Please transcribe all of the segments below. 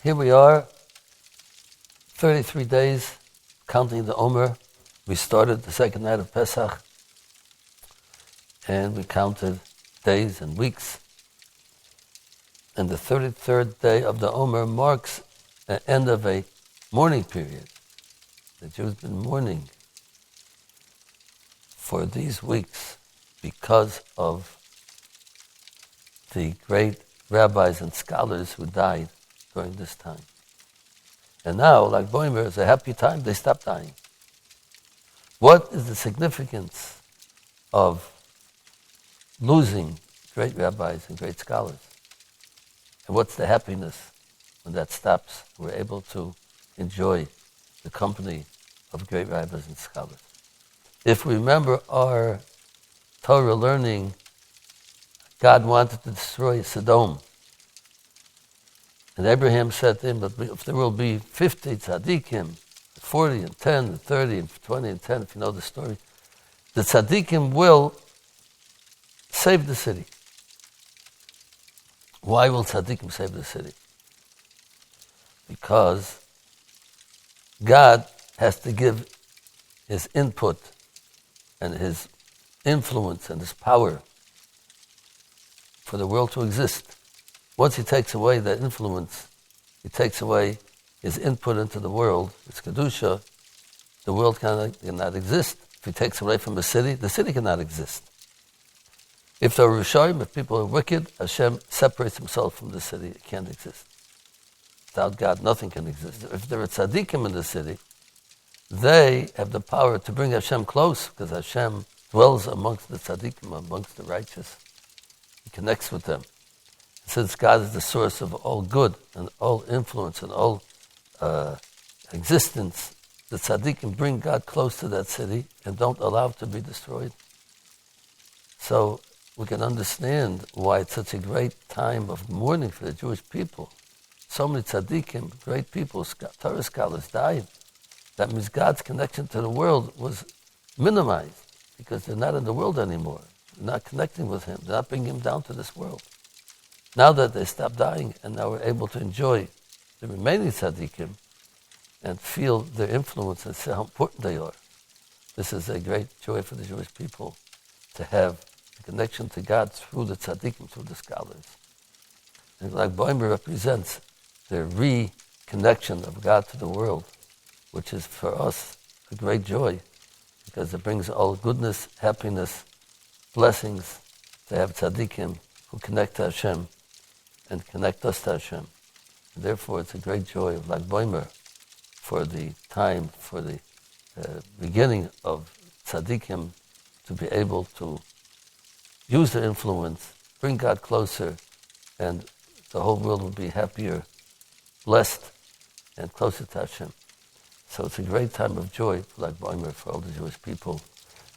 Here we are, 33 days, counting the Omer. We started the second night of Pesach, and we counted days and weeks. And the 33rd day of the Omer marks the end of a mourning period. The Jews have been mourning for these weeks because of the great rabbis and scholars who died during this time. And now, like Boimer, it's a happy time, they stop dying. What is the significance of losing great rabbis and great scholars? And what's the happiness when that stops? We're able to enjoy the company of great rabbis and scholars. If we remember our Torah learning, God wanted to destroy Sodom. And Abraham said to him, but if there will be 50 tzaddikim, 40 and 10 and 30 and 20 and 10, if you know the story, the tzaddikim will save the city. Why will tzaddikim save the city? Because God has to give his input and his influence and his power for the world to exist. Once he takes away that influence, he takes away his input into the world, his kedusha, the world cannot exist. If he takes away from the city cannot exist. If there are Rishonim, if people are wicked, Hashem separates himself from the city. It can't exist. Without God, nothing can exist. If there are tzaddikim in the city, they have the power to bring Hashem close, because Hashem dwells amongst the tzaddikim, amongst the righteous. He connects with them. Since God is the source of all good and all influence and all existence, the tzaddikim bring God close to that city and don't allow it to be destroyed. So we can understand why it's such a great time of mourning for the Jewish people. So many tzaddikim, great people, Torah scholars died. That means God's connection to the world was minimized because they're not in the world anymore. They're not connecting with him. They're not bringing him down to this world. Now that they stopped dying and now we're able to enjoy the remaining tzaddikim and feel their influence and see how important they are. This is a great joy for the Jewish people to have the connection to God through the tzaddikim, through the scholars. And like Boimer represents the reconnection of God to the world, which is for us a great joy because it brings all goodness, happiness, blessings to have tzaddikim who connect to Hashem and connect us to Hashem. And therefore, it's a great joy of Lag Boimer for the time, for the beginning of tzaddikim to be able to use their influence, bring God closer, and the whole world will be happier, blessed, and closer to Hashem. So it's a great time of joy for Lag Boimer, for all the Jewish people.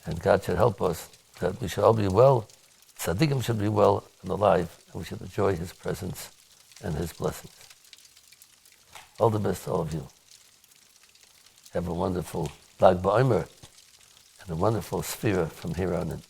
And God should help us that we should all be well, tzaddikim should be well and alive, and we should enjoy his presence and his blessings. All the best to all of you. Have a wonderful Lag Boimer and a wonderful sphere from here on in.